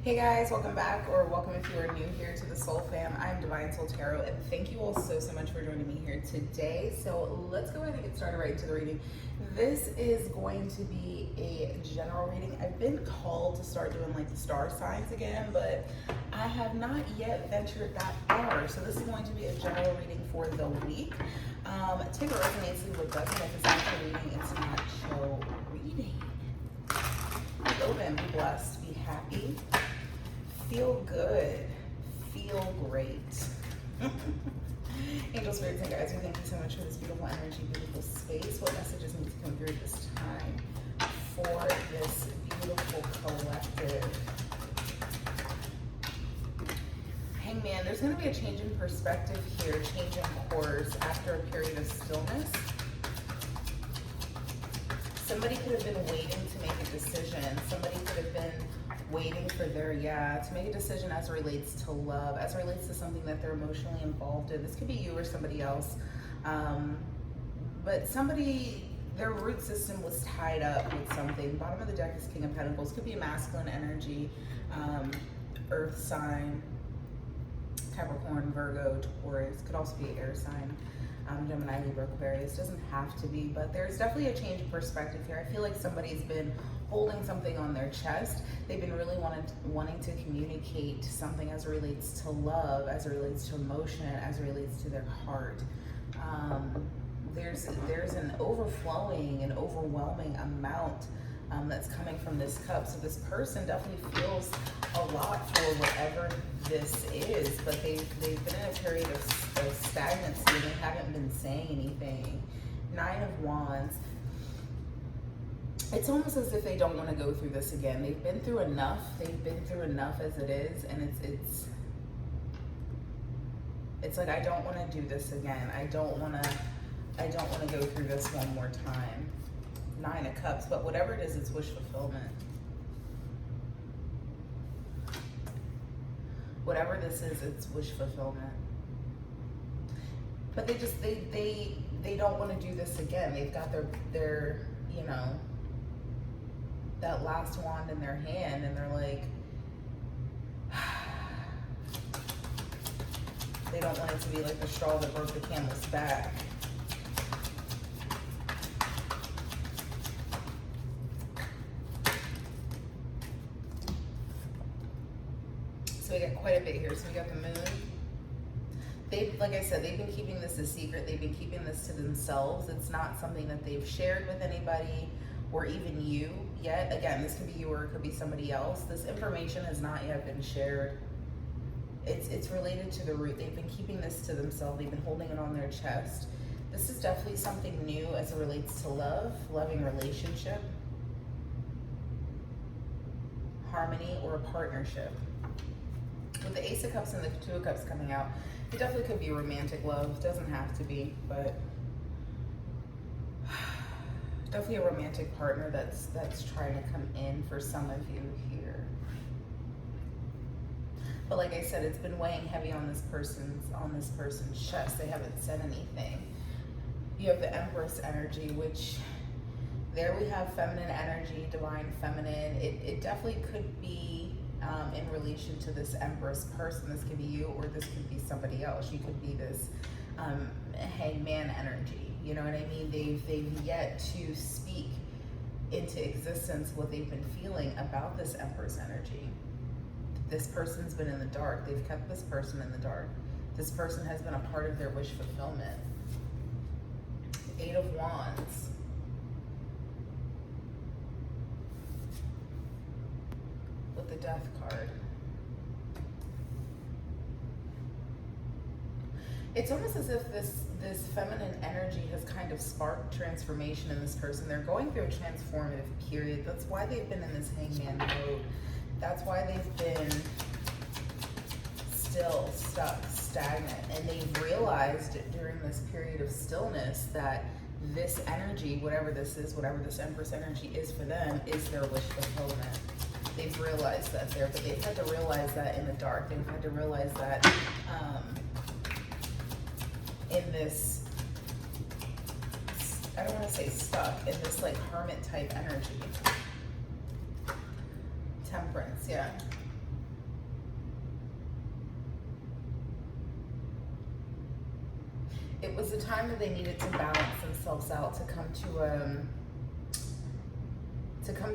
Hey guys, welcome back, or welcome if you are new here to the Soul Fam. I'm DivineSoulTarott, and thank you all so much for joining me here today. So let's go ahead and get started right into the reading. This is going to be a general reading. I've been called to start doing like the star signs again, but I have not yet ventured that far. So this is going to be a general reading for the week. Take what resonates, leave what doesn't. If it's not a reading, it's not show reading. Be open, be blessed, be happy. Feel good, feel great. Angel spirits and guides, we thank you so much for this beautiful energy, beautiful space. What messages need to come through this time for this beautiful collective? Hangman, there's going to be a change in perspective here, change in course after a period of stillness. Somebody could have been waiting to make a decision. Somebody could have been waiting for their to make a decision as it relates to love, as it relates to something that they're emotionally involved in. This could be you or somebody else. But somebody, their root system was tied up with something. Bottom of the deck is King of Pentacles. Could be a masculine energy, earth sign, Capricorn, Virgo, Taurus. Could also be an air sign. Gemini, Libra, Aquarius. Doesn't have to be, but there's definitely a change of perspective here. I feel like somebody's been holding something on their chest. They've been really wanting to communicate something as it relates to love, as it relates to emotion, as it relates to their heart. There's an overflowing and overwhelming amount that's coming from this cup. So this person definitely feels a lot for whatever this is, but they've been in a period of stagnancy. They haven't been saying anything. 9 of Wands. It's almost as if they don't want to go through this again. They've been through enough. They've been through enough as it is, and it's like, I don't want to do this again. I don't want to go through this one more time. 9 of Cups, but whatever it is, it's wish fulfillment. Whatever this is, it's wish fulfillment. But they don't want to do this again. They've got their that last wand in their hand, and they're like, they don't want it to be like the straw that broke the camel's back. So we got quite a bit here. So we got the moon. Like I said, they've been keeping this a secret. They've been keeping this to themselves. It's not something that they've shared with anybody or even you yet. Again, this could be you or it could be somebody else. This information has not yet been shared. It's related to the root. They've been keeping this to themselves. They've been holding it on their chest. This is definitely something new as it relates to love, loving relationship, harmony, or a partnership. With the Ace of Cups and the 2 of Cups coming out, it definitely could be romantic love. Doesn't have to be, but definitely a romantic partner that's trying to come in for some of you here. But like I said, it's been weighing heavy on this person's chest. They haven't said anything. You have the Empress energy, which there we have feminine energy, divine feminine. It definitely could be in relation to this Empress person. This could be you or this could be somebody else. You could be this hangman energy. You know what I mean? They've yet to speak into existence what they've been feeling about this Empress energy. This person's been in the dark. They've kept this person in the dark. This person has been a part of their wish fulfillment. 8 of Wands. With the Death card. It's almost as if this feminine energy has kind of sparked transformation in this person. They're going through a transformative period. That's why they've been in this hangman mode. That's why they've been still, stuck, stagnant. And they've realized during this period of stillness that this energy, whatever this is, whatever this Empress energy is for them, is their wish fulfillment. They've realized that there, but they've had to realize that in the dark. They've had to realize that in this, I don't want to say stuck, in this like hermit type energy. Temperance, yeah. it was a time that they needed to balance themselves out, to come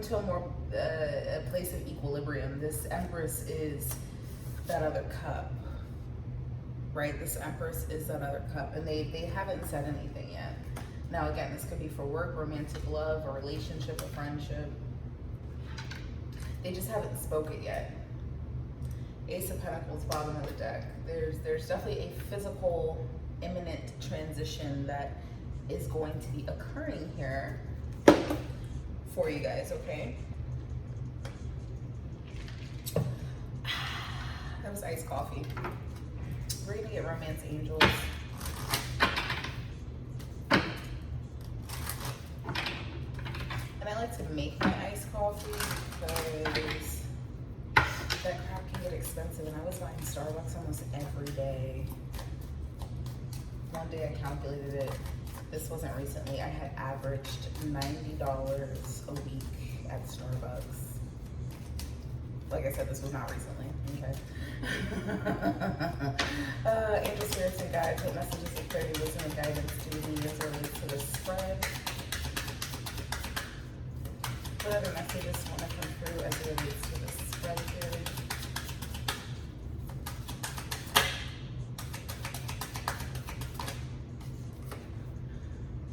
to a more a place of equilibrium. This Empress is that other cup, right? This Empress is that other cup, and they haven't said anything yet. Now again, this could be for work, romantic love, a relationship, a friendship. They just haven't spoken yet. Ace of Pentacles, bottom of the deck. There's definitely a physical, imminent transition that is going to be occurring here for you guys, okay? That was iced coffee. We're gonna get romance angels. And I like to make my iced coffee because that crap can get expensive, and I was buying Starbucks almost every day. One day I calculated it. This wasn't recently. I had averaged $90 a week at Starbucks. Like I said, this was not recently. Okay. Angel spirits and guides, what messages of clarity, wisdom, and guidance do we need as it relates to this spread? What other messages want to come through as it relates to this spread here?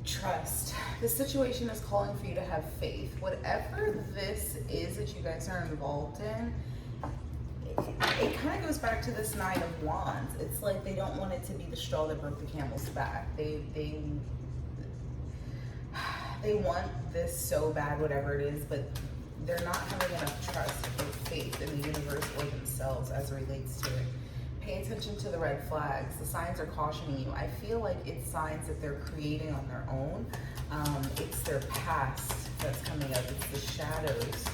Trust. This situation is calling for you to have faith. Whatever this is that you guys are involved in, it kind of goes back to this Nine of Wands. It's like they don't want it to be the straw that broke the camel's back. They want this so bad, whatever it is, but they're not having enough trust or faith in the universe or themselves as it relates to it. Pay attention to the red flags. The signs are cautioning you. I feel like it's signs that they're creating on their own. It's their past that's coming up. It's the shadows.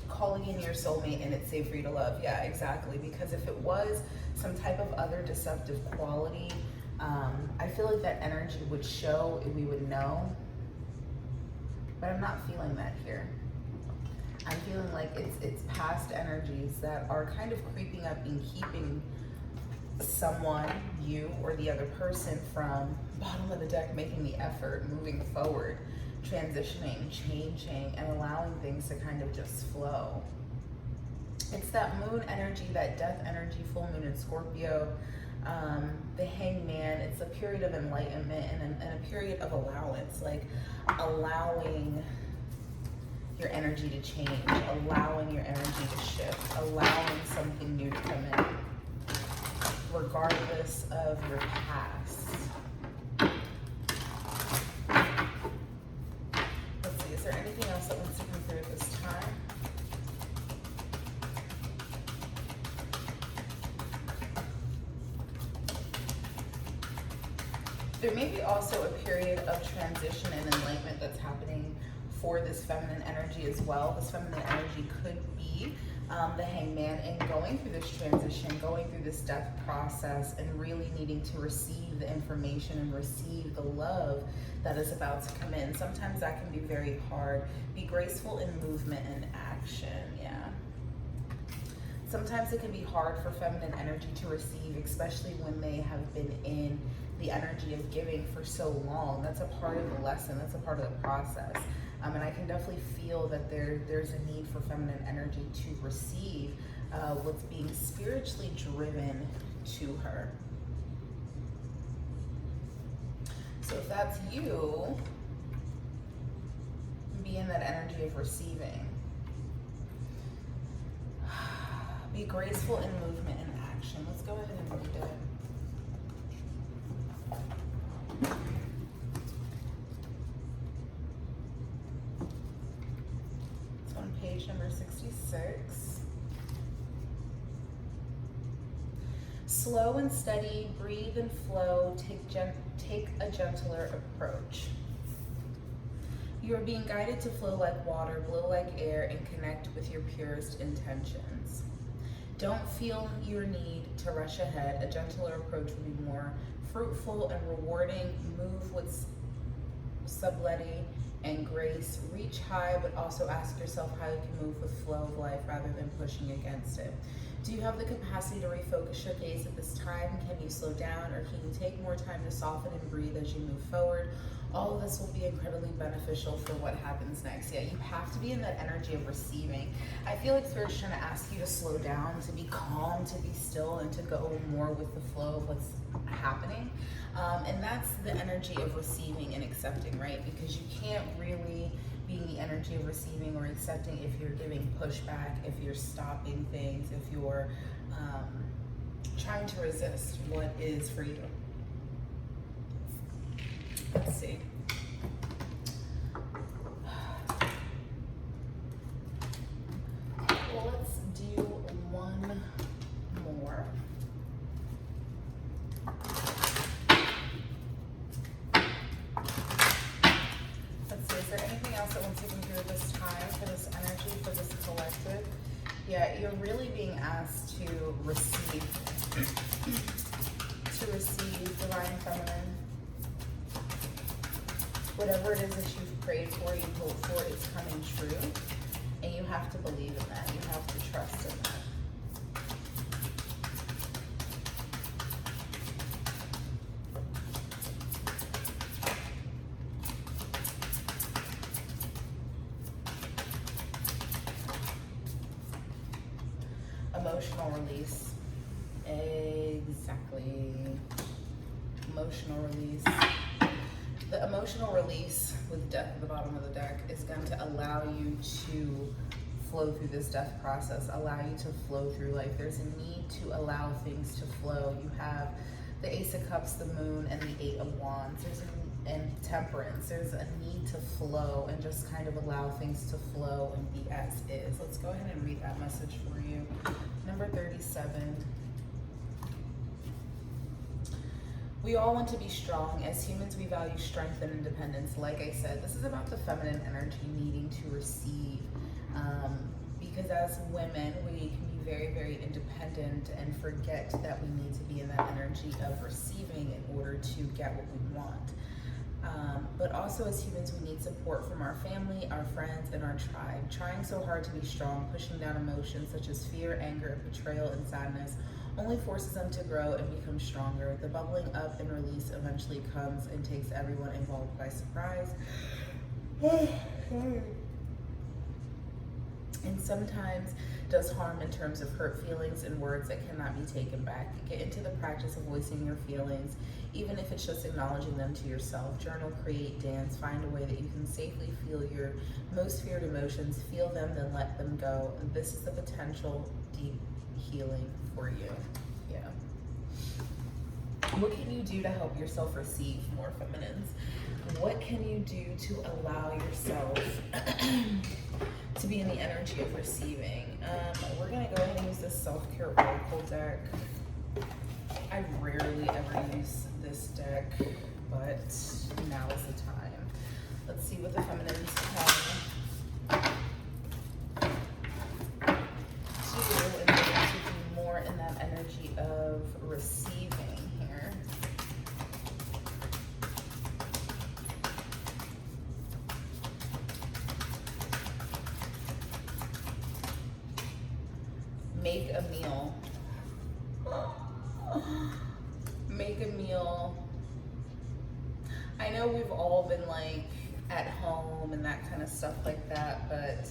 Calling in your soulmate, and it's safe for you to love. Yeah, exactly. Because if it was some type of other deceptive quality, I feel like that energy would show and we would know. But I'm not feeling that here. I'm feeling like it's past energies that are kind of creeping up and keeping someone, you or the other person, from bottom of the deck, making the effort, moving forward, transitioning, changing, and allowing things to kind of just flow. It's that moon energy, that death energy, full moon in Scorpio, the hangman. It's a period of enlightenment and a period of allowance, like allowing your energy to change, allowing your energy to shift, allowing something new to come in, regardless of your past. Let's see, is there anything else that wants to come through at this time? There may be also a period of transition and enlightenment that's happening for this feminine energy as well. This feminine energy could be the hangman, and going through this transition, going through this death process, and really needing to receive the information and receive the love that is about to come in. Sometimes that can be very hard. Be graceful in movement and action, yeah. Sometimes it can be hard for feminine energy to receive, especially when they have been in the energy of giving for so long. That's a part of the lesson, that's a part of the process. And I can definitely feel that there's a need for feminine energy to receive what's being spiritually driven to her. So if that's you, be in that energy of receiving. Be graceful in movement and action. Let's go ahead and read it. It's on page number 66. Slow and steady, breathe and flow, take a gentler approach. You are being guided to flow like water, blow like air, and connect with your purest intentions. Don't feel your need to rush ahead. A gentler approach will be more fruitful and rewarding. Move with subtlety and grace. Reach high, but also ask yourself how you can move with flow of life rather than pushing against it. Do you have the capacity to refocus your gaze at this time? Can you slow down, or can you take more time to soften and breathe as you move forward? All of this will be incredibly beneficial for what happens next. Yeah, you have to be in that energy of receiving. I feel like Spirit's trying to ask you to slow down, to be calm, to be still, and to go more with the flow of what's happening. And that's the energy of receiving and accepting, right? Because you can't really be in the energy of receiving or accepting if you're giving pushback, if you're stopping things, if you're trying to resist what is freedom. Let's see. Well, let's do one more. Let's see, is there anything else that wants to come through this time for this energy, for this collective? Yeah, you're really being asked to receive divine feminine. Whatever it is that you've prayed for, you hope for, it's coming true. And you have to believe in that. You have to trust in that. Emotional release. Exactly. Emotional release. The emotional release with death at the bottom of the deck is going to allow you to flow through this death process, allow you to flow through life. There's a need to allow things to flow. You have the Ace of Cups, the Moon, and the Eight of Wands. And Temperance. There's a need to flow and just kind of allow things to flow and be as is. Let's go ahead and read that message for you. Number 37. We all want to be strong. As humans, we value strength and independence. Like I said, this is about the feminine energy needing to receive. Because as women, we can be very, very independent and forget that we need to be in that energy of receiving in order to get what we want. But also as humans, we need support from our family, our friends, and our tribe. Trying so hard to be strong, pushing down emotions such as fear, anger, betrayal, and sadness only forces them to grow and become stronger. The bubbling up and release eventually comes and takes everyone involved by surprise. And sometimes does harm in terms of hurt feelings and words that cannot be taken back. Get into the practice of voicing your feelings, even if it's just acknowledging them to yourself. Journal, create, dance, find a way that you can safely feel your most feared emotions. Feel them, then let them go. This is the potential deep healing for you. Yeah. What can you do to help yourself receive more feminines? What can you do to allow yourself to be in the energy of receiving? We're going to go ahead and use this self-care oracle deck. I rarely ever use this deck, but now is the time. Let's see what the feminines can do in order to be more in that energy of receiving here. Make a meal. Make a meal. I know we've all been like at home and that kind of stuff like that, but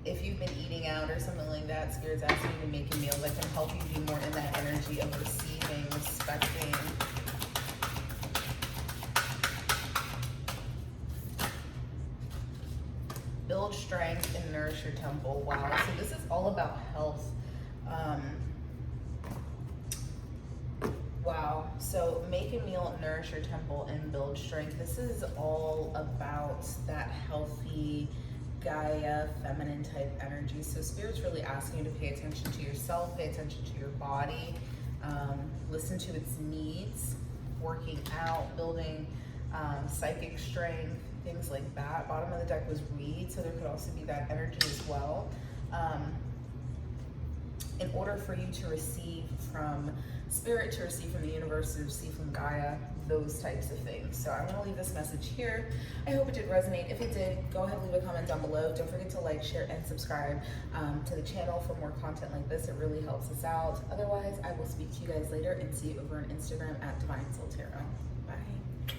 if you've been eating out or something like that, Spirit's asking you to make a meal that can help you be more in that energy of receiving, respecting. Build strength and nourish your temple. Wow. So this is all about health. Wow. So make a meal, nourish your temple, and build strength. This is all about that healthy Gaia, feminine type energy. So Spirit's really asking you to pay attention to yourself, pay attention to your body, listen to its needs, working out, building psychic strength, things like that. Bottom of the deck was reed, so there could also be that energy as well. In order for you to receive from spirit, to receive from the universe, to receive from Gaia, those types of things. So I'm gonna leave this message here. I hope it did resonate. If it did, go ahead and leave a comment down below. Don't forget to like, share, and subscribe to the channel for more content like this. It really helps us out. Otherwise, I will speak to you guys later and see you over on Instagram at DivineSoulTarott. Bye.